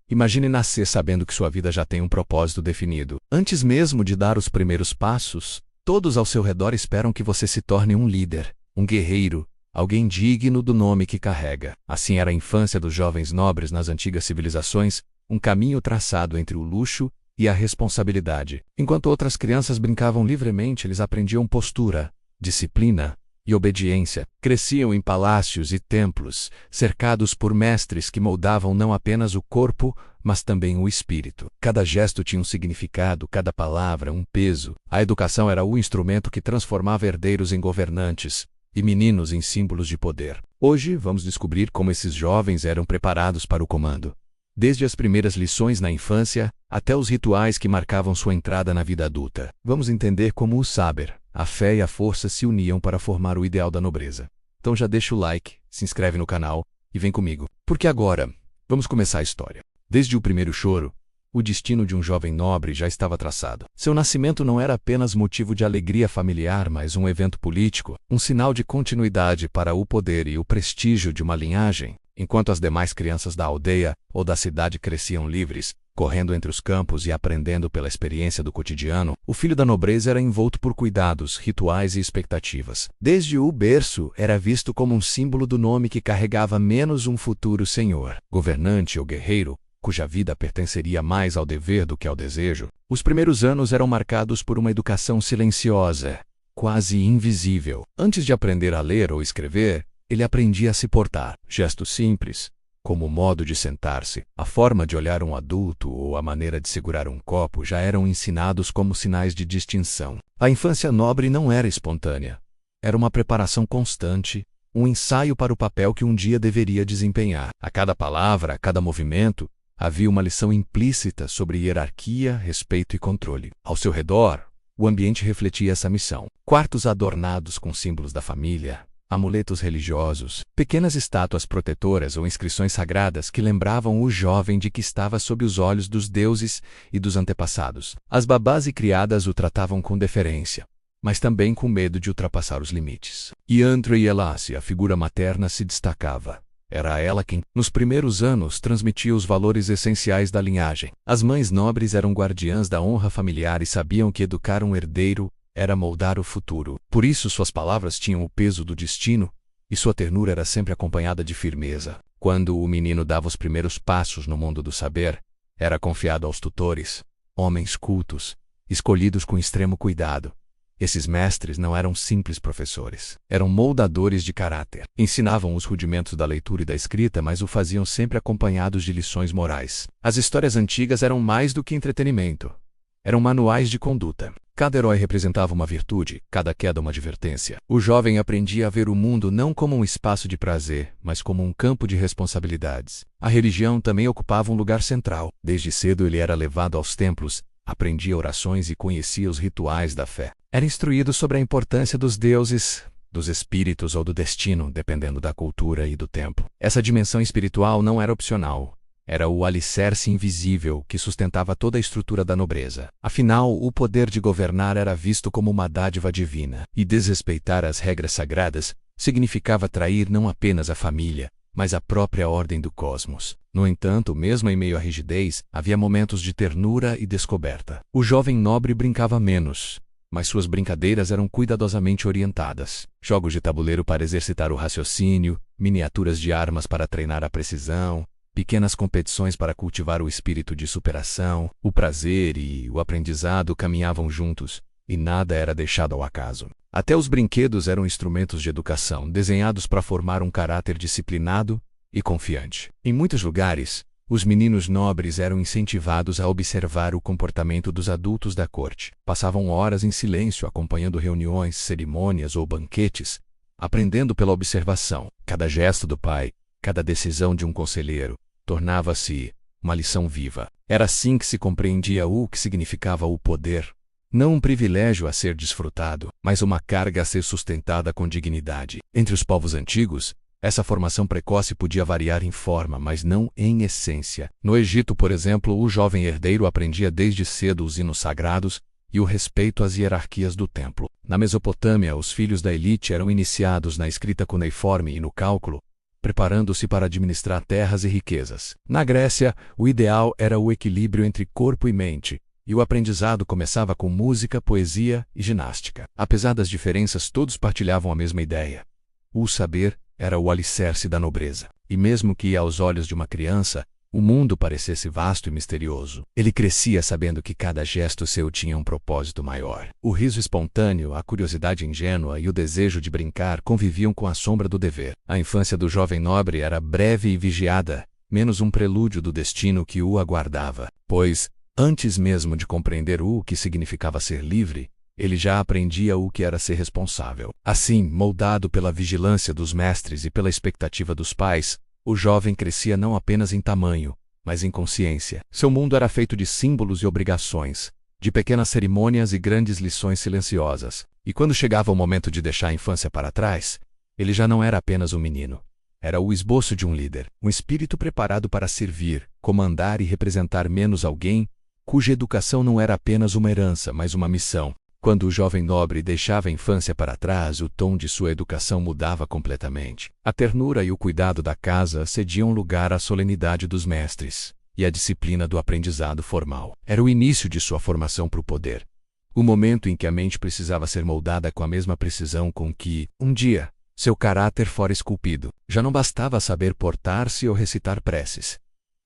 Imagine nascer sabendo que sua vida já tem um propósito definido. Antes mesmo de dar os primeiros passos, todos ao seu redor esperam que você se torne um líder, um guerreiro, alguém digno do nome que carrega. Assim era a infância dos jovens nobres nas antigas civilizações, um caminho traçado entre o luxo e a responsabilidade. Enquanto outras crianças brincavam livremente, eles aprendiam postura, disciplina e obediência. Cresciam em palácios e templos, cercados por mestres que moldavam não apenas o corpo, mas também o espírito. Cada gesto tinha um significado, cada palavra um peso. A educação era o instrumento que transformava herdeiros em governantes e meninos em símbolos de poder. Hoje, vamos descobrir como esses jovens eram preparados para o comando. Desde as primeiras lições na infância, até os rituais que marcavam sua entrada na vida adulta. Vamos entender como o saber, a fé e a força se uniam para formar o ideal da nobreza. Então já deixa o like, se inscreve no canal e vem comigo. Porque agora, vamos começar a história. Desde o primeiro choro, o destino de um jovem nobre já estava traçado. Seu nascimento não era apenas motivo de alegria familiar, mas um evento político, um sinal de continuidade para o poder e o prestígio de uma linhagem. Enquanto as demais crianças da aldeia ou da cidade cresciam livres, correndo entre os campos e aprendendo pela experiência do cotidiano, o filho da nobreza era envolto por cuidados, rituais e expectativas. Desde o berço, era visto como um símbolo do nome que carregava menos um futuro senhor, governante ou guerreiro, cuja vida pertenceria mais ao dever do que ao desejo. Os primeiros anos eram marcados por uma educação silenciosa, quase invisível. Antes de aprender a ler ou escrever, ele aprendia a se portar. Gestos simples, como o modo de sentar-se, a forma de olhar um adulto ou a maneira de segurar um copo já eram ensinados como sinais de distinção. A infância nobre não era espontânea. Era uma preparação constante, um ensaio para o papel que um dia deveria desempenhar. A cada palavra, a cada movimento, havia uma lição implícita sobre hierarquia, respeito e controle. Ao seu redor, o ambiente refletia essa missão. Quartos adornados com símbolos da família, amuletos religiosos, pequenas estátuas protetoras ou inscrições sagradas que lembravam o jovem de que estava sob os olhos dos deuses e dos antepassados. As babás e criadas o tratavam com deferência, mas também com medo de ultrapassar os limites. E entre elas, a figura materna se destacava. Era ela quem, nos primeiros anos, transmitia os valores essenciais da linhagem. As mães nobres eram guardiãs da honra familiar e sabiam que educar um herdeiro era moldar o futuro. Por isso suas palavras tinham o peso do destino, e sua ternura era sempre acompanhada de firmeza. Quando o menino dava os primeiros passos no mundo do saber, era confiado aos tutores, homens cultos, escolhidos com extremo cuidado. Esses mestres não eram simples professores. Eram moldadores de caráter. Ensinavam os rudimentos da leitura e da escrita, mas o faziam sempre acompanhados de lições morais. As histórias antigas eram mais do que entretenimento. Eram manuais de conduta. Cada herói representava uma virtude, cada queda uma advertência. O jovem aprendia a ver o mundo não como um espaço de prazer, mas como um campo de responsabilidades. A religião também ocupava um lugar central. Desde cedo ele era levado aos templos, aprendia orações e conhecia os rituais da fé. Era instruído sobre a importância dos deuses, dos espíritos ou do destino, dependendo da cultura e do tempo. Essa dimensão espiritual não era opcional. Era o alicerce invisível que sustentava toda a estrutura da nobreza. Afinal, o poder de governar era visto como uma dádiva divina, e desrespeitar as regras sagradas significava trair não apenas a família, mas a própria ordem do cosmos. No entanto, mesmo em meio à rigidez, havia momentos de ternura e descoberta. O jovem nobre brincava menos, mas suas brincadeiras eram cuidadosamente orientadas. Jogos de tabuleiro para exercitar o raciocínio, miniaturas de armas para treinar a precisão, pequenas competições para cultivar o espírito de superação. O prazer e o aprendizado caminhavam juntos, e nada era deixado ao acaso. Até os brinquedos eram instrumentos de educação, desenhados para formar um caráter disciplinado e confiante. Em muitos lugares, os meninos nobres eram incentivados a observar o comportamento dos adultos da corte. Passavam horas em silêncio acompanhando reuniões, cerimônias ou banquetes, aprendendo pela observação. Cada gesto do pai, cada decisão de um conselheiro, tornava-se uma lição viva. Era assim que se compreendia o que significava o poder. Não um privilégio a ser desfrutado, mas uma carga a ser sustentada com dignidade. Entre os povos antigos, essa formação precoce podia variar em forma, mas não em essência. No Egito, por exemplo, o jovem herdeiro aprendia desde cedo os hinos sagrados e o respeito às hierarquias do templo. Na Mesopotâmia, os filhos da elite eram iniciados na escrita cuneiforme e no cálculo, preparando-se para administrar terras e riquezas. Na Grécia, o ideal era o equilíbrio entre corpo e mente, e o aprendizado começava com música, poesia e ginástica. Apesar das diferenças, todos partilhavam a mesma ideia. O saber era o alicerce da nobreza. E mesmo que, aos olhos de uma criança, o mundo parecesse vasto e misterioso, ele crescia sabendo que cada gesto seu tinha um propósito maior. O riso espontâneo, a curiosidade ingênua e o desejo de brincar conviviam com a sombra do dever. A infância do jovem nobre era breve e vigiada, menos um prelúdio do destino que o aguardava, pois, antes mesmo de compreender o que significava ser livre, ele já aprendia o que era ser responsável. Assim, moldado pela vigilância dos mestres e pela expectativa dos pais, o jovem crescia não apenas em tamanho, mas em consciência. Seu mundo era feito de símbolos e obrigações, de pequenas cerimônias e grandes lições silenciosas. E quando chegava o momento de deixar a infância para trás, ele já não era apenas um menino. Era o esboço de um líder, um espírito preparado para servir, comandar e representar menos alguém, cuja educação não era apenas uma herança, mas uma missão. Quando o jovem nobre deixava a infância para trás, o tom de sua educação mudava completamente. A ternura e o cuidado da casa cediam lugar à solenidade dos mestres e à disciplina do aprendizado formal. Era o início de sua formação para o poder. O momento em que a mente precisava ser moldada com a mesma precisão com que, um dia, seu caráter fora esculpido. Já não bastava saber portar-se ou recitar preces.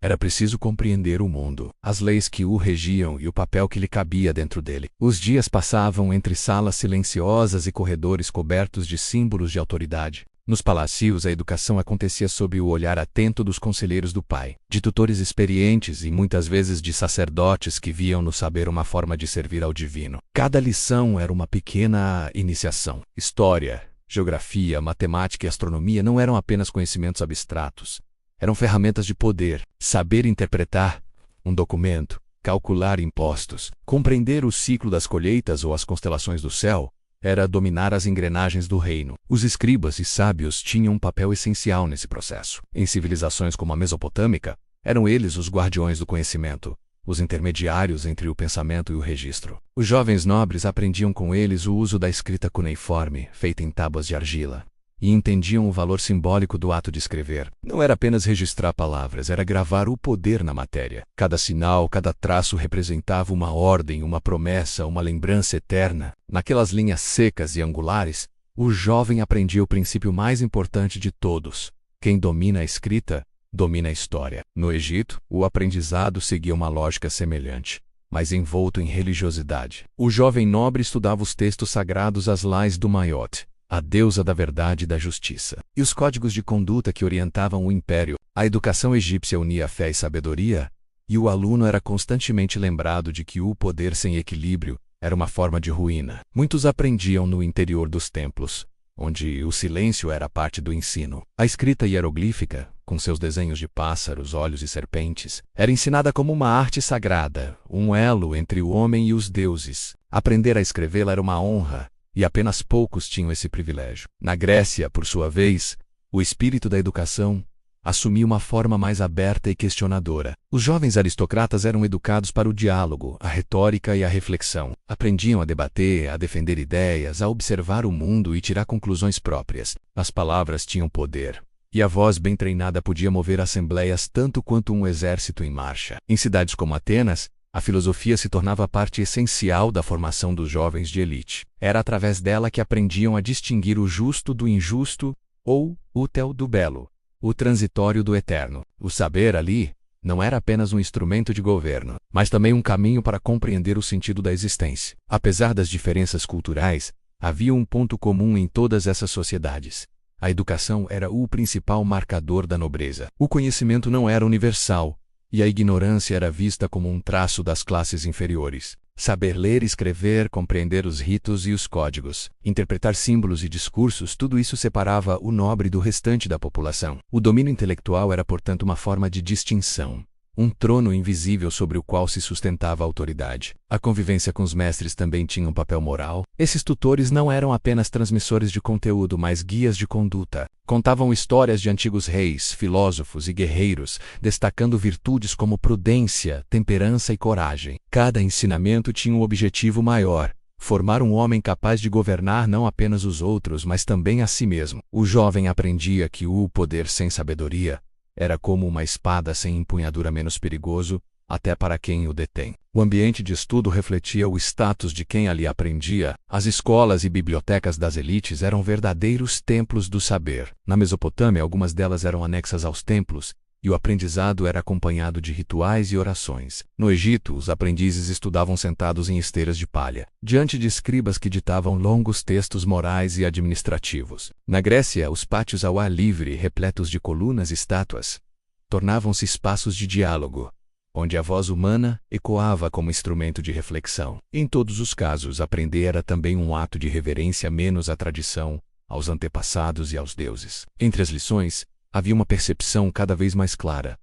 Era preciso compreender o mundo, as leis que o regiam e o papel que lhe cabia dentro dele. Os dias passavam entre salas silenciosas e corredores cobertos de símbolos de autoridade. Nos palácios, a educação acontecia sob o olhar atento dos conselheiros do pai, de tutores experientes e muitas vezes de sacerdotes que viam no saber uma forma de servir ao divino. Cada lição era uma pequena iniciação. História, geografia, matemática e astronomia não eram apenas conhecimentos abstratos. Eram ferramentas de poder, saber interpretar um documento, calcular impostos, compreender o ciclo das colheitas ou as constelações do céu, era dominar as engrenagens do reino. Os escribas e sábios tinham um papel essencial nesse processo. Em civilizações como a mesopotâmica, eram eles os guardiões do conhecimento, os intermediários entre o pensamento e o registro. Os jovens nobres aprendiam com eles o uso da escrita cuneiforme, feita em tábuas de argila, e entendiam o valor simbólico do ato de escrever. Não era apenas registrar palavras, era gravar o poder na matéria. Cada sinal, cada traço representava uma ordem, uma promessa, uma lembrança eterna. Naquelas linhas secas e angulares, o jovem aprendia o princípio mais importante de todos. Quem domina a escrita, domina a história. No Egito, o aprendizado seguia uma lógica semelhante, mas envolto em religiosidade. O jovem nobre estudava os textos sagrados As Leis do Maiote, a deusa da verdade e da justiça, e os códigos de conduta que orientavam o império. A educação egípcia unia fé e sabedoria, e o aluno era constantemente lembrado de que o poder sem equilíbrio era uma forma de ruína. Muitos aprendiam no interior dos templos, onde o silêncio era parte do ensino. A escrita hieroglífica, com seus desenhos de pássaros, olhos e serpentes, era ensinada como uma arte sagrada, um elo entre o homem e os deuses. Aprender a escrevê-la era uma honra, e apenas poucos tinham esse privilégio. Na Grécia, por sua vez, o espírito da educação assumia uma forma mais aberta e questionadora. Os jovens aristocratas eram educados para o diálogo, a retórica e a reflexão. Aprendiam a debater, a defender ideias, a observar o mundo e tirar conclusões próprias. As palavras tinham poder, e a voz bem treinada podia mover assembleias tanto quanto um exército em marcha. Em cidades como Atenas, a filosofia se tornava parte essencial da formação dos jovens de elite. Era através dela que aprendiam a distinguir o justo do injusto, ou útil do belo, o transitório do eterno. O saber ali não era apenas um instrumento de governo, mas também um caminho para compreender o sentido da existência. Apesar das diferenças culturais, havia um ponto comum em todas essas sociedades. A educação era o principal marcador da nobreza. O conhecimento não era universal, e a ignorância era vista como um traço das classes inferiores. Saber ler e escrever, compreender os ritos e os códigos, interpretar símbolos e discursos, tudo isso separava o nobre do restante da população. O domínio intelectual era, portanto, uma forma de distinção, um trono invisível sobre o qual se sustentava a autoridade. A convivência com os mestres também tinha um papel moral. Esses tutores não eram apenas transmissores de conteúdo, mas guias de conduta. Contavam histórias de antigos reis, filósofos e guerreiros, destacando virtudes como prudência, temperança e coragem. Cada ensinamento tinha um objetivo maior: formar um homem capaz de governar não apenas os outros, mas também a si mesmo. O jovem aprendia que o poder sem sabedoria era como uma espada sem empunhadura, menos perigoso, até para quem o detém. O ambiente de estudo refletia o status de quem ali aprendia. As escolas e bibliotecas das elites eram verdadeiros templos do saber. Na Mesopotâmia, algumas delas eram anexas aos templos, e o aprendizado era acompanhado de rituais e orações. No Egito, os aprendizes estudavam sentados em esteiras de palha, diante de escribas que ditavam longos textos morais e administrativos. Na Grécia, os pátios ao ar livre, repletos de colunas e estátuas, tornavam-se espaços de diálogo, onde a voz humana ecoava como instrumento de reflexão. Em todos os casos, aprender era também um ato de reverência menos à tradição, aos antepassados e aos deuses. Entre as lições, havia uma percepção cada vez mais clara.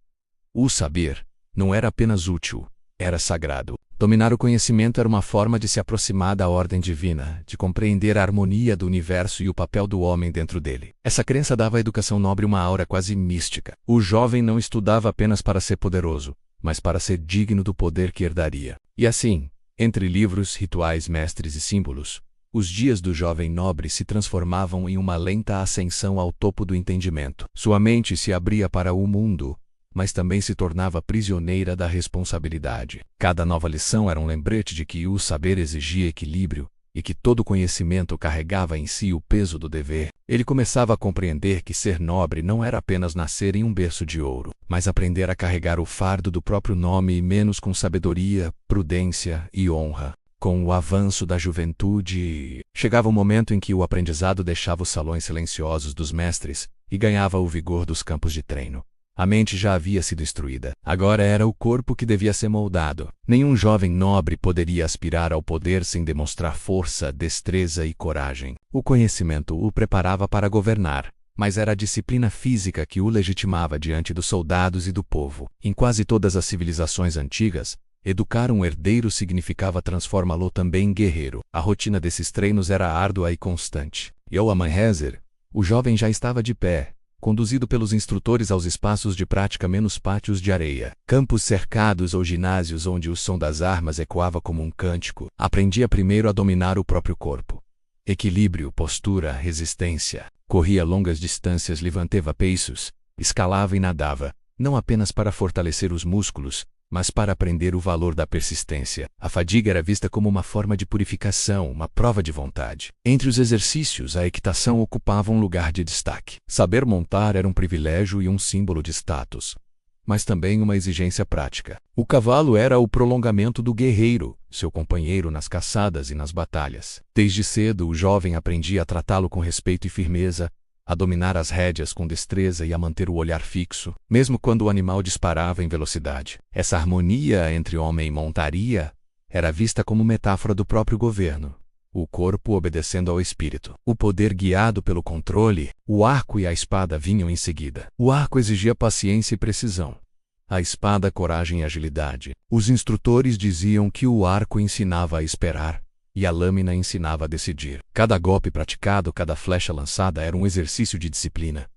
O saber não era apenas útil, era sagrado. Dominar o conhecimento era uma forma de se aproximar da ordem divina, de compreender a harmonia do universo e o papel do homem dentro dele. Essa crença dava à educação nobre uma aura quase mística. O jovem não estudava apenas para ser poderoso, mas para ser digno do poder que herdaria. E assim, entre livros, rituais, mestres e símbolos, os dias do jovem nobre se transformavam em uma lenta ascensão ao topo do entendimento. Sua mente se abria para o mundo, mas também se tornava prisioneira da responsabilidade. Cada nova lição era um lembrete de que o saber exigia equilíbrio e que todo conhecimento carregava em si o peso do dever. Ele começava a compreender que ser nobre não era apenas nascer em um berço de ouro, mas aprender a carregar o fardo do próprio nome, menos com sabedoria, prudência e honra. Com o avanço da juventude, chegava o momento em que o aprendizado deixava os salões silenciosos dos mestres e ganhava o vigor dos campos de treino. A mente já havia sido instruída. Agora era o corpo que devia ser moldado. Nenhum jovem nobre poderia aspirar ao poder sem demonstrar força, destreza e coragem. O conhecimento o preparava para governar, mas era a disciplina física que o legitimava diante dos soldados e do povo. Em quase todas as civilizações antigas, educar um herdeiro significava transformá-lo também em guerreiro. A rotina desses treinos era árdua e constante. E ao amanhecer, o jovem já estava de pé, conduzido pelos instrutores aos espaços de prática menos pátios de areia, campos cercados ou ginásios onde o som das armas ecoava como um cântico. Aprendia primeiro a dominar o próprio corpo. Equilíbrio, postura, resistência. Corria longas distâncias, levantava peitos, escalava e nadava, não apenas para fortalecer os músculos, mas para aprender o valor da persistência. A fadiga era vista como uma forma de purificação, uma prova de vontade. Entre os exercícios, a equitação ocupava um lugar de destaque. Saber montar era um privilégio e um símbolo de status, mas também uma exigência prática. O cavalo era o prolongamento do guerreiro, seu companheiro nas caçadas e nas batalhas. Desde cedo, o jovem aprendia a tratá-lo com respeito e firmeza, a dominar as rédeas com destreza e a manter o olhar fixo, mesmo quando o animal disparava em velocidade. Essa harmonia entre homem e montaria era vista como metáfora do próprio governo, o corpo obedecendo ao espírito, o poder guiado pelo controle. O arco e a espada vinham em seguida. O arco exigia paciência e precisão, a espada coragem e agilidade. Os instrutores diziam que o arco ensinava a esperar, e a lâmina ensinava a decidir. Cada golpe praticado, cada flecha lançada era um exercício de disciplina.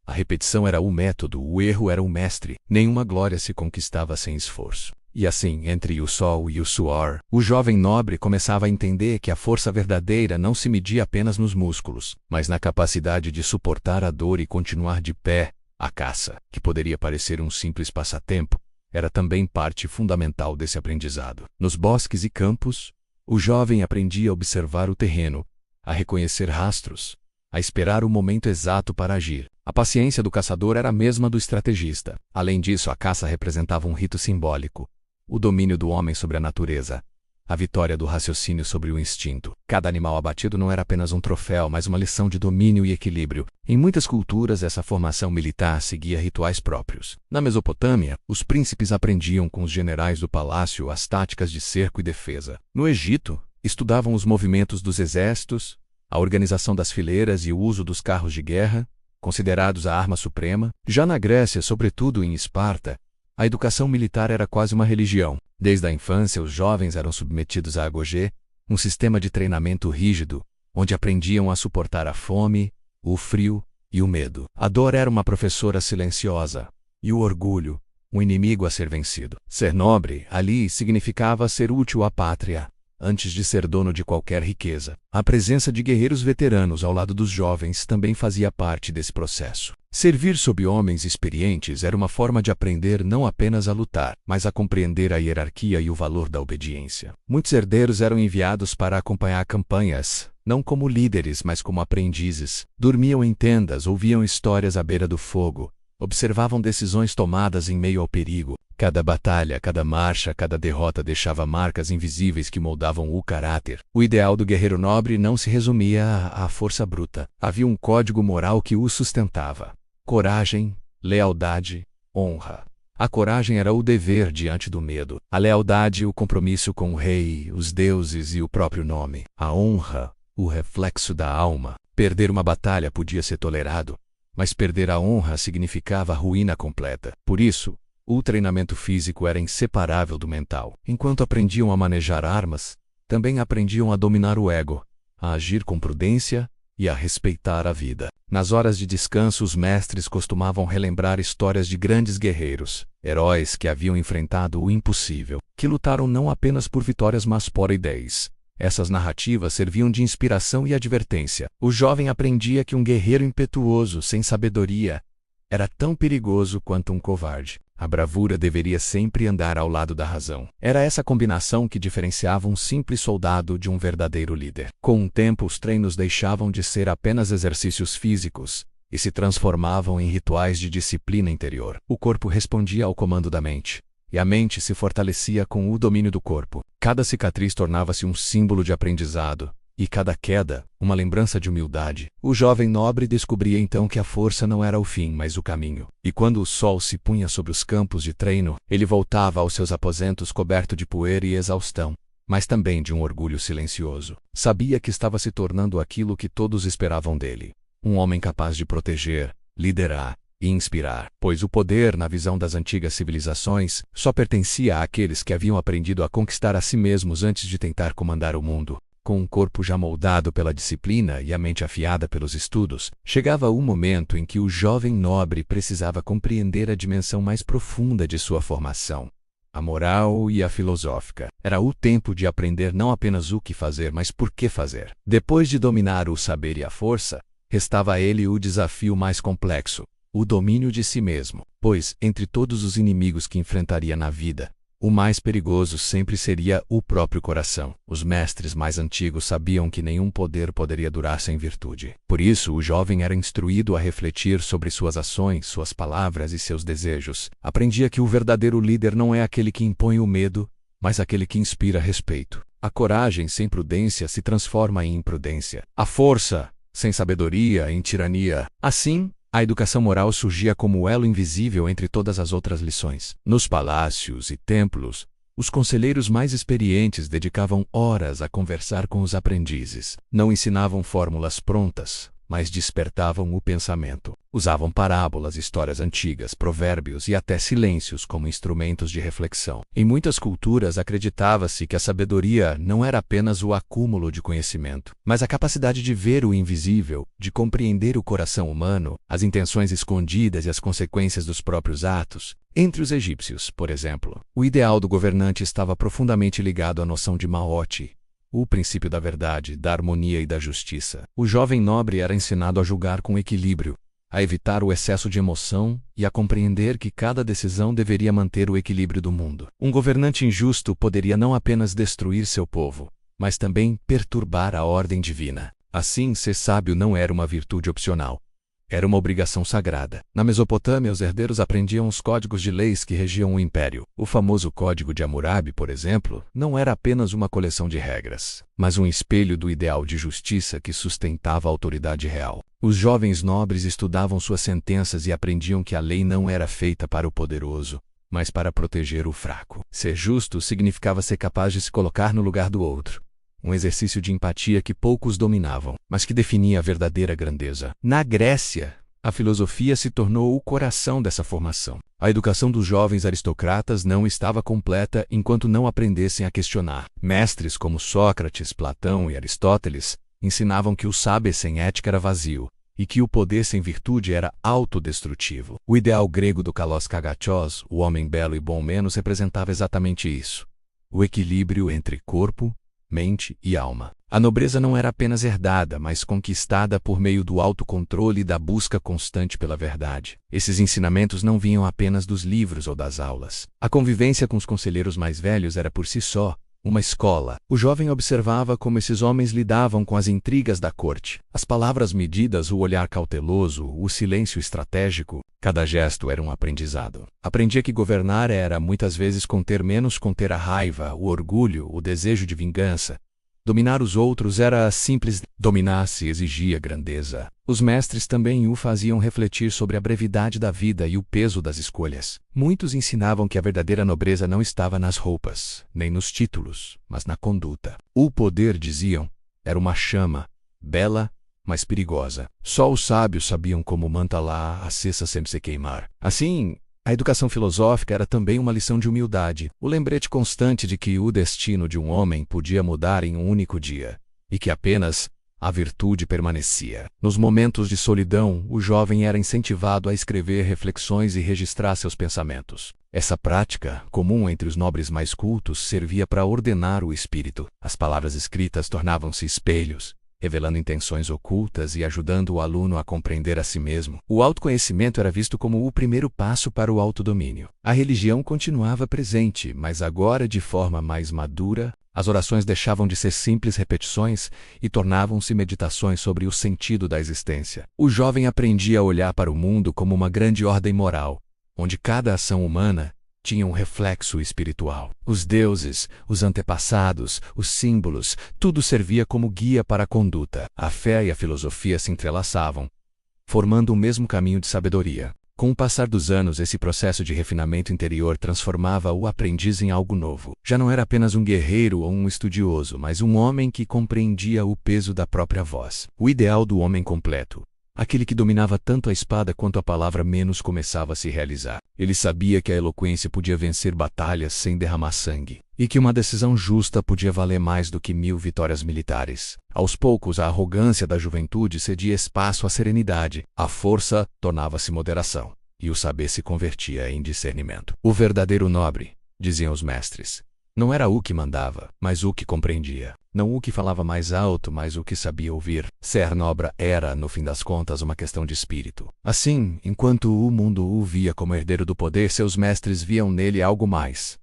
A repetição era o método, o erro era o mestre. Nenhuma glória se conquistava sem esforço. E assim, entre o sol e o suor, o jovem nobre começava a entender que a força verdadeira não se media apenas nos músculos, mas na capacidade de suportar a dor e continuar de pé. A caça, que poderia parecer um simples passatempo, era também parte fundamental desse aprendizado. Nos bosques e campos, o jovem aprendia a observar o terreno, a reconhecer rastros, a esperar o momento exato para agir. A paciência do caçador era a mesma do estrategista. Além disso, a caça representava um rito simbólico, o domínio do homem sobre a natureza, a vitória do raciocínio sobre o instinto. Cada animal abatido não era apenas um troféu, mas uma lição de domínio e equilíbrio. Em muitas culturas, essa formação militar seguia rituais próprios. Na Mesopotâmia, os príncipes aprendiam com os generais do palácio as táticas de cerco e defesa. No Egito, estudavam os movimentos dos exércitos, a organização das fileiras e o uso dos carros de guerra, considerados a arma suprema. Já na Grécia, sobretudo em Esparta, a educação militar era quase uma religião. Desde a infância, os jovens eram submetidos a agogê, um sistema de treinamento rígido, onde aprendiam a suportar a fome, o frio e o medo. A dor era uma professora silenciosa, e o orgulho, um inimigo a ser vencido. Ser nobre, ali, significava ser útil à pátria. antes de ser dono de qualquer riqueza. A presença de guerreiros veteranos ao lado dos jovens também fazia parte desse processo. Servir sob homens experientes era uma forma de aprender não apenas a lutar, mas a compreender a hierarquia e o valor da obediência. Muitos herdeiros eram enviados para acompanhar campanhas, não como líderes, mas como aprendizes. Dormiam em tendas, ouviam histórias à beira do fogo, observavam decisões tomadas em meio ao perigo. Cada batalha, cada marcha, cada derrota deixava marcas invisíveis que moldavam o caráter. O ideal do guerreiro nobre não se resumia à força bruta. Havia um código moral que o sustentava: coragem, lealdade, honra. A coragem era o dever diante do medo. A lealdade, o compromisso com o rei, os deuses e o próprio nome. A honra, o reflexo da alma. Perder uma batalha podia ser tolerado, mas perder a honra significava a ruína completa. Por isso, o treinamento físico era inseparável do mental. Enquanto aprendiam a manejar armas, também aprendiam a dominar o ego, a agir com prudência e a respeitar a vida. Nas horas de descanso, os mestres costumavam relembrar histórias de grandes guerreiros, heróis que haviam enfrentado o impossível, que lutaram não apenas por vitórias mas por ideias. Essas narrativas serviam de inspiração e advertência. O jovem aprendia que um guerreiro impetuoso, sem sabedoria, era tão perigoso quanto um covarde. A bravura deveria sempre andar ao lado da razão. Era essa combinação que diferenciava um simples soldado de um verdadeiro líder. Com o tempo, os treinos deixavam de ser apenas exercícios físicos e se transformavam em rituais de disciplina interior. O corpo respondia ao comando da mente, e a mente se fortalecia com o domínio do corpo. Cada cicatriz tornava-se um símbolo de aprendizado, e cada queda, uma lembrança de humildade. O jovem nobre descobria então que a força não era o fim, mas o caminho. E quando o sol se punha sobre os campos de treino, ele voltava aos seus aposentos coberto de poeira e exaustão, mas também de um orgulho silencioso. Sabia que estava se tornando aquilo que todos esperavam dele: um homem capaz de proteger, liderar e inspirar. Pois o poder, na visão das antigas civilizações, só pertencia àqueles que haviam aprendido a conquistar a si mesmos antes de tentar comandar o mundo. Com um corpo já moldado pela disciplina e a mente afiada pelos estudos, chegava o momento em que o jovem nobre precisava compreender a dimensão mais profunda de sua formação: a moral e a filosófica. Era o tempo de aprender não apenas o que fazer, mas por que fazer. Depois de dominar o saber e a força, restava a ele o desafio mais complexo: o domínio de si mesmo. Pois, entre todos os inimigos que enfrentaria na vida, o mais perigoso sempre seria o próprio coração. Os mestres mais antigos sabiam que nenhum poder poderia durar sem virtude. Por isso, o jovem era instruído a refletir sobre suas ações, suas palavras e seus desejos. Aprendia que o verdadeiro líder não é aquele que impõe o medo, mas aquele que inspira respeito. A coragem sem prudência se transforma em imprudência. A força sem sabedoria em tirania. Assim, a educação moral surgia como o elo invisível entre todas as outras lições. Nos palácios e templos, os conselheiros mais experientes dedicavam horas a conversar com os aprendizes. Não ensinavam fórmulas prontas, mas despertavam o pensamento. Usavam parábolas, histórias antigas, provérbios e até silêncios como instrumentos de reflexão. Em muitas culturas acreditava-se que a sabedoria não era apenas o acúmulo de conhecimento, mas a capacidade de ver o invisível, de compreender o coração humano, as intenções escondidas e as consequências dos próprios atos. Entre os egípcios, por exemplo, o ideal do governante estava profundamente ligado à noção de Maote, o princípio da verdade, da harmonia e da justiça. O jovem nobre era ensinado a julgar com equilíbrio, a evitar o excesso de emoção e a compreender que cada decisão deveria manter o equilíbrio do mundo. Um governante injusto poderia não apenas destruir seu povo, mas também perturbar a ordem divina. Assim, ser sábio não era uma virtude opcional. Era uma obrigação sagrada. Na Mesopotâmia, os herdeiros aprendiam os códigos de leis que regiam o império. O famoso Código de Hammurabi, por exemplo, não era apenas uma coleção de regras, mas um espelho do ideal de justiça que sustentava a autoridade real. Os jovens nobres estudavam suas sentenças e aprendiam que a lei não era feita para o poderoso, mas para proteger o fraco. Ser justo significava ser capaz de se colocar no lugar do outro. Um exercício de empatia que poucos dominavam, mas que definia a verdadeira grandeza. Na Grécia, a filosofia se tornou o coração dessa formação. A educação dos jovens aristocratas não estava completa enquanto não aprendessem a questionar. Mestres como Sócrates, Platão e Aristóteles ensinavam que o saber sem ética era vazio e que o poder sem virtude era autodestrutivo. O ideal grego do Kalos Kagachos, o homem belo e bom menos, representava exatamente isso: o equilíbrio entre corpo, mente e alma. A nobreza não era apenas herdada, mas conquistada por meio do autocontrole e da busca constante pela verdade. Esses ensinamentos não vinham apenas dos livros ou das aulas. A convivência com os conselheiros mais velhos era por si só uma escola. O jovem observava como esses homens lidavam com as intrigas da corte. As palavras medidas, o olhar cauteloso, o silêncio estratégico, cada gesto era um aprendizado. Aprendia que governar era, muitas vezes, conter a raiva, o orgulho, o desejo de vingança. Dominar os outros era simples. Dominar-se exigia grandeza. Os mestres também o faziam refletir sobre a brevidade da vida e o peso das escolhas. Muitos ensinavam que a verdadeira nobreza não estava nas roupas, nem nos títulos, mas na conduta. O poder, diziam, era uma chama, bela, mas perigosa. Só os sábios sabiam como mantê-la acesa sem se queimar. Assim, a educação filosófica era também uma lição de humildade, o lembrete constante de que o destino de um homem podia mudar em um único dia, e que apenas a virtude permanecia. Nos momentos de solidão, o jovem era incentivado a escrever reflexões e registrar seus pensamentos. Essa prática, comum entre os nobres mais cultos, servia para ordenar o espírito. As palavras escritas tornavam-se espelhos, revelando intenções ocultas e ajudando o aluno a compreender a si mesmo. O autoconhecimento era visto como o primeiro passo para o autodomínio. A religião continuava presente, mas agora de forma mais madura. As orações deixavam de ser simples repetições e tornavam-se meditações sobre o sentido da existência. O jovem aprendia a olhar para o mundo como uma grande ordem moral, onde cada ação humana tinha um reflexo espiritual. Os deuses, os antepassados, os símbolos, tudo servia como guia para a conduta. A fé e a filosofia se entrelaçavam, formando o mesmo caminho de sabedoria. Com o passar dos anos, esse processo de refinamento interior transformava o aprendiz em algo novo. Já não era apenas um guerreiro ou um estudioso, mas um homem que compreendia o peso da própria voz. O ideal do homem completo. Aquele que dominava tanto a espada quanto a palavra menos começava a se realizar. Ele sabia que a eloquência podia vencer batalhas sem derramar sangue, e que uma decisão justa podia valer mais do que 1000 vitórias militares. Aos poucos, a arrogância da juventude cedia espaço à serenidade, a força tornava-se moderação, e o saber se convertia em discernimento. O verdadeiro nobre, diziam os mestres, não era o que mandava, mas o que compreendia. Não o que falava mais alto, mas o que sabia ouvir. Ser nobre era, no fim das contas, uma questão de espírito. Assim, enquanto o mundo o via como herdeiro do poder, seus mestres viam nele algo mais.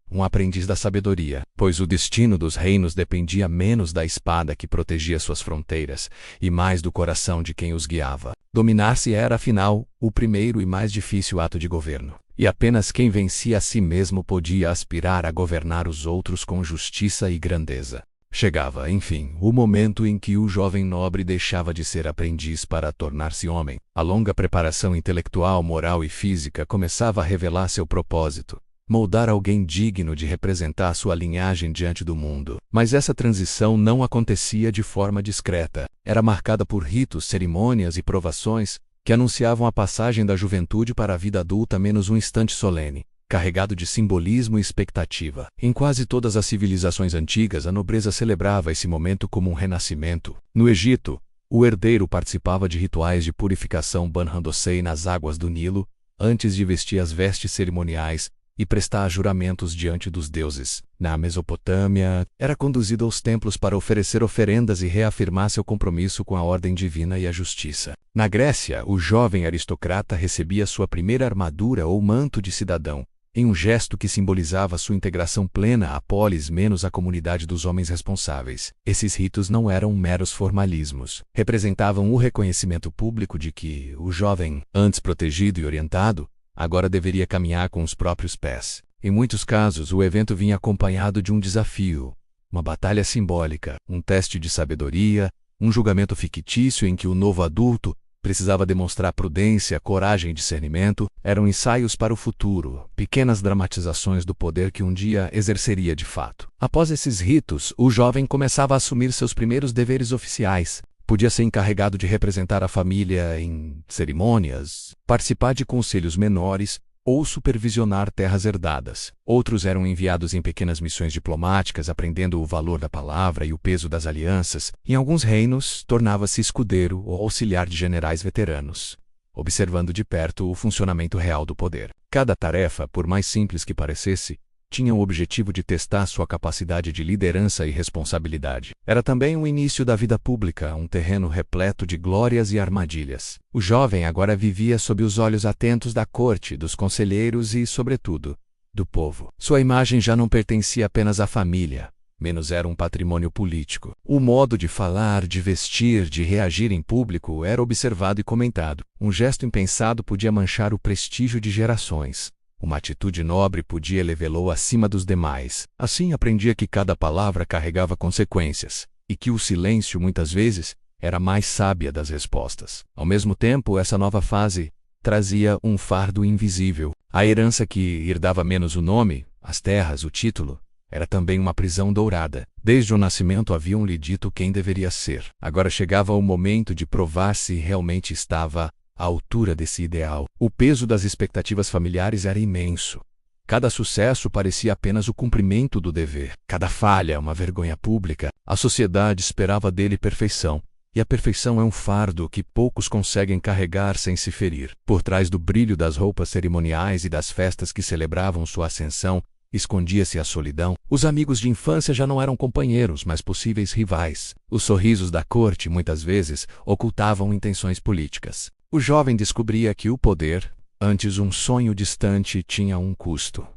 Um aprendiz da sabedoria, pois o destino dos reinos dependia menos da espada que protegia suas fronteiras, e mais do coração de quem os guiava. Dominar-se era, afinal, o primeiro e mais difícil ato de governo. E apenas quem vencia a si mesmo podia aspirar a governar os outros com justiça e grandeza. Chegava, enfim, o momento em que o jovem nobre deixava de ser aprendiz para tornar-se homem. A longa preparação intelectual, moral e física começava a revelar seu propósito: moldar alguém digno de representar sua linhagem diante do mundo. Mas essa transição não acontecia de forma discreta. Era marcada por ritos, cerimônias e provações que anunciavam a passagem da juventude para a vida adulta, menos um instante solene, carregado de simbolismo e expectativa. Em quase todas as civilizações antigas, a nobreza celebrava esse momento como um renascimento. No Egito, o herdeiro participava de rituais de purificação banhando-se nas águas do Nilo, antes de vestir as vestes cerimoniais e prestar juramentos diante dos deuses. Na Mesopotâmia, era conduzido aos templos para oferecer oferendas e reafirmar seu compromisso com a ordem divina e a justiça. Na Grécia, o jovem aristocrata recebia sua primeira armadura ou manto de cidadão, em um gesto que simbolizava sua integração plena à polis menos à comunidade dos homens responsáveis. Esses ritos não eram meros formalismos. Representavam o reconhecimento público de que o jovem, antes protegido e orientado, agora deveria caminhar com os próprios pés. Em muitos casos, o evento vinha acompanhado de um desafio, uma batalha simbólica, um teste de sabedoria, um julgamento fictício em que o novo adulto precisava demonstrar prudência, coragem e discernimento. Eram ensaios para o futuro, pequenas dramatizações do poder que um dia exerceria de fato. Após esses ritos, o jovem começava a assumir seus primeiros deveres oficiais. Podia ser encarregado de representar a família em cerimônias, participar de conselhos menores ou supervisionar terras herdadas. Outros eram enviados em pequenas missões diplomáticas, aprendendo o valor da palavra e o peso das alianças. Em alguns reinos, tornava-se escudeiro ou auxiliar de generais veteranos, observando de perto o funcionamento real do poder. Cada tarefa, por mais simples que parecesse, tinha o objetivo de testar sua capacidade de liderança e responsabilidade. Era também o início da vida pública, um terreno repleto de glórias e armadilhas. O jovem agora vivia sob os olhos atentos da corte, dos conselheiros e, sobretudo, do povo. Sua imagem já não pertencia apenas à família, menos era um patrimônio político. O modo de falar, de vestir, de reagir em público era observado e comentado. Um gesto impensado podia manchar o prestígio de gerações. Uma atitude nobre podia elevá-lo acima dos demais. Assim aprendia que cada palavra carregava consequências, e que o silêncio, muitas vezes, era a mais sábia das respostas. Ao mesmo tempo, essa nova fase trazia um fardo invisível. A herança que herdava menos o nome, as terras, o título, era também uma prisão dourada. Desde o nascimento haviam-lhe dito quem deveria ser. Agora chegava o momento de provar se realmente estava à altura desse ideal. O peso das expectativas familiares era imenso. Cada sucesso parecia apenas o cumprimento do dever. Cada falha, uma vergonha pública. A sociedade esperava dele perfeição. E a perfeição é um fardo que poucos conseguem carregar sem se ferir. Por trás do brilho das roupas cerimoniais e das festas que celebravam sua ascensão, escondia-se a solidão. Os amigos de infância já não eram companheiros, mas possíveis rivais. Os sorrisos da corte, muitas vezes, ocultavam intenções políticas. O jovem descobria que o poder, antes um sonho distante, tinha um custo.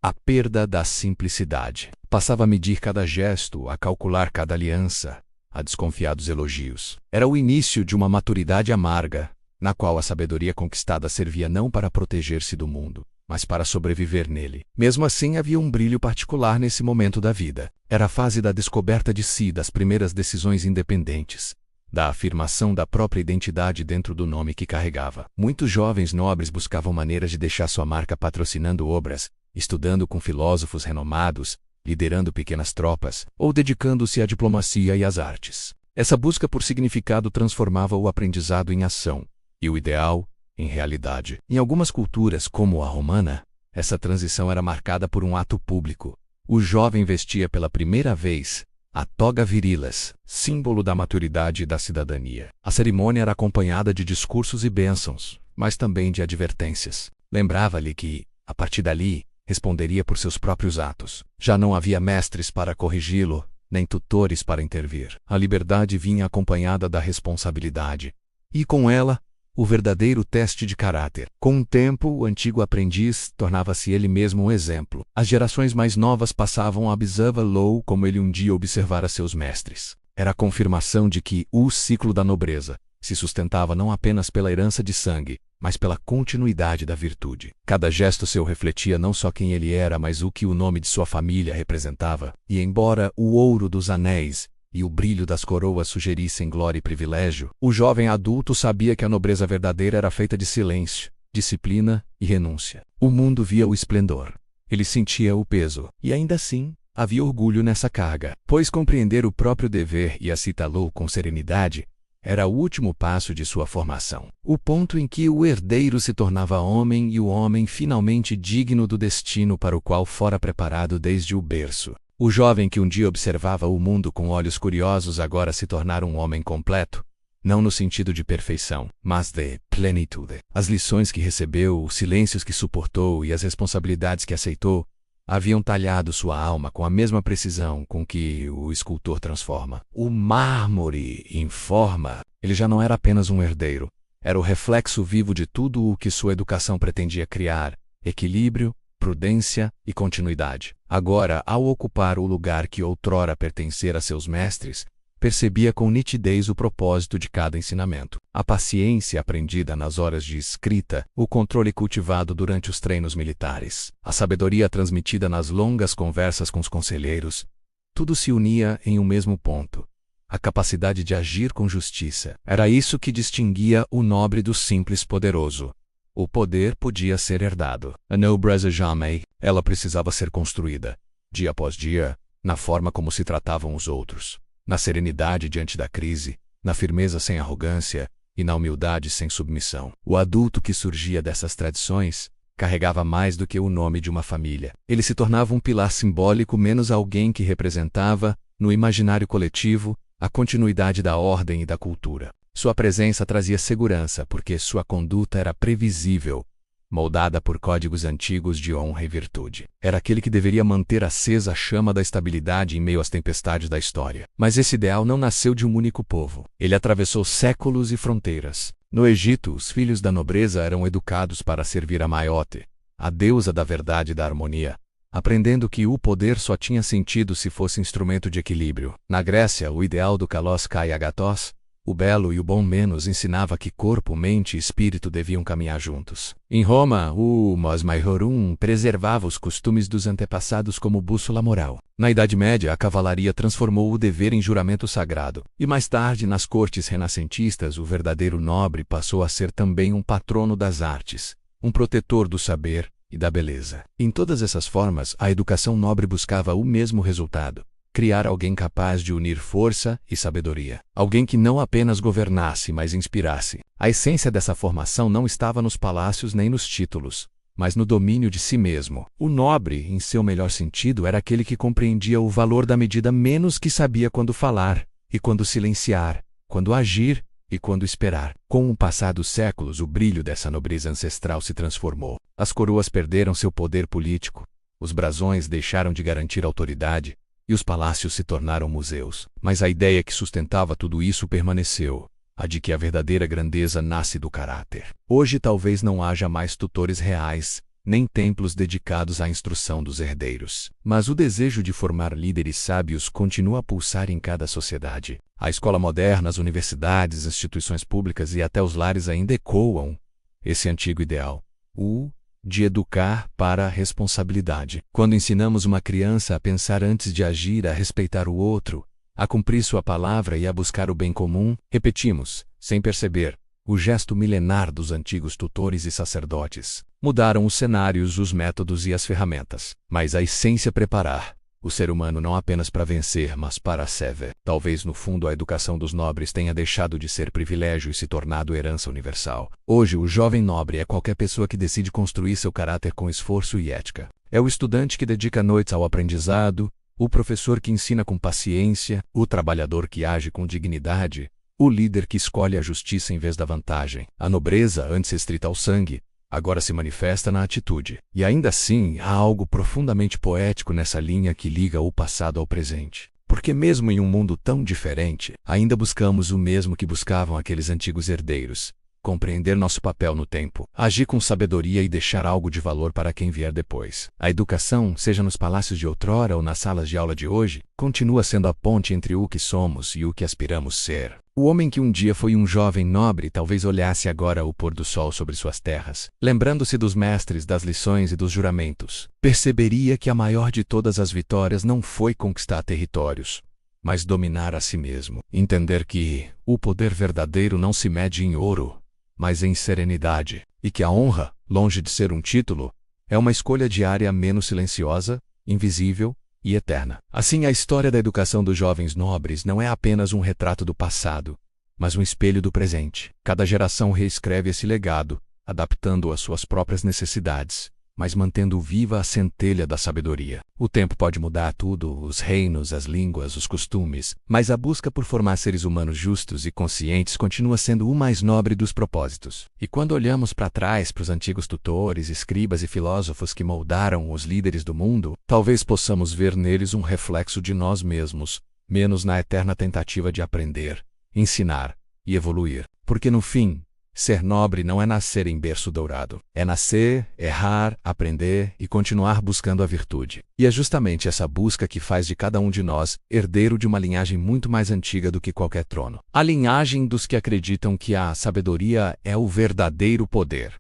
A perda da simplicidade. Passava a medir cada gesto, a calcular cada aliança, a desconfiar dos elogios. Era o início de uma maturidade amarga, na qual a sabedoria conquistada servia não para proteger-se do mundo, mas para sobreviver nele. Mesmo assim, havia um brilho particular nesse momento da vida. Era a fase da descoberta de si, das primeiras decisões independentes, da afirmação da própria identidade dentro do nome que carregava. Muitos jovens nobres buscavam maneiras de deixar sua marca patrocinando obras, estudando com filósofos renomados, liderando pequenas tropas, ou dedicando-se à diplomacia e às artes. Essa busca por significado transformava o aprendizado em ação, e o ideal em realidade. Em algumas culturas, como a romana, essa transição era marcada por um ato público. O jovem vestia pela primeira vez a toga virilas, símbolo da maturidade e da cidadania. A cerimônia era acompanhada de discursos e bênçãos, mas também de advertências. Lembrava-lhe que, a partir dali, responderia por seus próprios atos. Já não havia mestres para corrigi-lo, nem tutores para intervir. A liberdade vinha acompanhada da responsabilidade, e com ela, o verdadeiro teste de caráter. Com o tempo, o antigo aprendiz tornava-se ele mesmo um exemplo. As gerações mais novas passavam a observá-lo como ele um dia observara seus mestres. Era a confirmação de que o ciclo da nobreza se sustentava não apenas pela herança de sangue, mas pela continuidade da virtude. Cada gesto seu refletia não só quem ele era, mas o que o nome de sua família representava. E embora o ouro dos anéis e o brilho das coroas sugerissem glória e privilégio, o jovem adulto sabia que a nobreza verdadeira era feita de silêncio, disciplina e renúncia. O mundo via o esplendor. Ele sentia o peso. E ainda assim, havia orgulho nessa carga, pois compreender o próprio dever e aceitá-lo com serenidade era o último passo de sua formação. O ponto em que o herdeiro se tornava homem e o homem finalmente digno do destino para o qual fora preparado desde o berço. O jovem que um dia observava o mundo com olhos curiosos agora se tornara um homem completo, não no sentido de perfeição, mas de plenitude. As lições que recebeu, os silêncios que suportou e as responsabilidades que aceitou haviam talhado sua alma com a mesma precisão com que o escultor transforma o mármore em forma. Ele já não era apenas um herdeiro, era o reflexo vivo de tudo o que sua educação pretendia criar: equilíbrio, prudência e continuidade. Agora, ao ocupar o lugar que outrora pertencera a seus mestres, percebia com nitidez o propósito de cada ensinamento. A paciência aprendida nas horas de escrita, o controle cultivado durante os treinos militares, a sabedoria transmitida nas longas conversas com os conselheiros, tudo se unia em um mesmo ponto: a capacidade de agir com justiça. Era isso que distinguia o nobre do simples poderoso. O poder podia ser herdado. A nobreza jamais. Ela precisava ser construída, dia após dia, na forma como se tratavam os outros, na serenidade diante da crise, na firmeza sem arrogância e na humildade sem submissão. O adulto que surgia dessas tradições carregava mais do que o nome de uma família. Ele se tornava um pilar simbólico, menos alguém que representava, no imaginário coletivo, a continuidade da ordem e da cultura. Sua presença trazia segurança porque sua conduta era previsível, moldada por códigos antigos de honra e virtude. Era aquele que deveria manter acesa a chama da estabilidade em meio às tempestades da história. Mas esse ideal não nasceu de um único povo. Ele atravessou séculos e fronteiras. No Egito, os filhos da nobreza eram educados para servir a Maiote, a deusa da verdade e da harmonia, aprendendo que o poder só tinha sentido se fosse instrumento de equilíbrio. Na Grécia, o ideal do kalos kai agathos, o belo e o bom menos, ensinava que corpo, mente e espírito deviam caminhar juntos. Em Roma, o mos maiorum preservava os costumes dos antepassados como bússola moral. Na Idade Média, a cavalaria transformou o dever em juramento sagrado. E mais tarde, nas cortes renascentistas, o verdadeiro nobre passou a ser também um patrono das artes, um protetor do saber e da beleza. Em todas essas formas, a educação nobre buscava o mesmo resultado: criar alguém capaz de unir força e sabedoria. Alguém que não apenas governasse, mas inspirasse. A essência dessa formação não estava nos palácios nem nos títulos, mas no domínio de si mesmo. O nobre, em seu melhor sentido, era aquele que compreendia o valor da medida, menos que sabia quando falar, e quando silenciar, quando agir e quando esperar. Com o passar dos séculos, o brilho dessa nobreza ancestral se transformou. As coroas perderam seu poder político, os brasões deixaram de garantir autoridade, e os palácios se tornaram museus. Mas a ideia que sustentava tudo isso permaneceu, a de que a verdadeira grandeza nasce do caráter. Hoje talvez não haja mais tutores reais, nem templos dedicados à instrução dos herdeiros. Mas o desejo de formar líderes sábios continua a pulsar em cada sociedade. A escola moderna, as universidades, instituições públicas e até os lares ainda ecoam esse antigo ideal, o de educar para a responsabilidade. Quando ensinamos uma criança a pensar antes de agir, a respeitar o outro, a cumprir sua palavra e a buscar o bem comum, repetimos, sem perceber, o gesto milenar dos antigos tutores e sacerdotes. Mudaram os cenários, os métodos e as ferramentas, mas a essência preparar o ser humano não apenas para vencer, mas para server. Talvez no fundo a educação dos nobres tenha deixado de ser privilégio e se tornado herança universal. Hoje o jovem nobre é qualquer pessoa que decide construir seu caráter com esforço e ética. É o estudante que dedica noites ao aprendizado, o professor que ensina com paciência, o trabalhador que age com dignidade, o líder que escolhe a justiça em vez da vantagem. A nobreza, antes restrita ao sangue, agora se manifesta na atitude. E ainda assim, há algo profundamente poético nessa linha que liga o passado ao presente. Porque mesmo em um mundo tão diferente, ainda buscamos o mesmo que buscavam aqueles antigos herdeiros: compreender nosso papel no tempo, agir com sabedoria e deixar algo de valor para quem vier depois. A educação, seja nos palácios de outrora ou nas salas de aula de hoje, continua sendo a ponte entre o que somos e o que aspiramos ser. O homem que um dia foi um jovem nobre talvez olhasse agora o pôr do sol sobre suas terras, lembrando-se dos mestres, das lições e dos juramentos. Perceberia que a maior de todas as vitórias não foi conquistar territórios, mas dominar a si mesmo. Entender que o poder verdadeiro não se mede em ouro, mas em serenidade, e que a honra, longe de ser um título, é uma escolha diária menos silenciosa, invisível e eterna. Assim, a história da educação dos jovens nobres não é apenas um retrato do passado, mas um espelho do presente. Cada geração reescreve esse legado, adaptando-o às suas próprias necessidades, mas mantendo viva a centelha da sabedoria. O tempo pode mudar tudo, os reinos, as línguas, os costumes, mas a busca por formar seres humanos justos e conscientes continua sendo o mais nobre dos propósitos. E quando olhamos para trás, para os antigos tutores, escribas e filósofos que moldaram os líderes do mundo, talvez possamos ver neles um reflexo de nós mesmos, menos na eterna tentativa de aprender, ensinar e evoluir. Porque no fim, ser nobre não é nascer em berço dourado. É nascer, errar, aprender e continuar buscando a virtude. E é justamente essa busca que faz de cada um de nós herdeiro de uma linhagem muito mais antiga do que qualquer trono. A linhagem dos que acreditam que a sabedoria é o verdadeiro poder.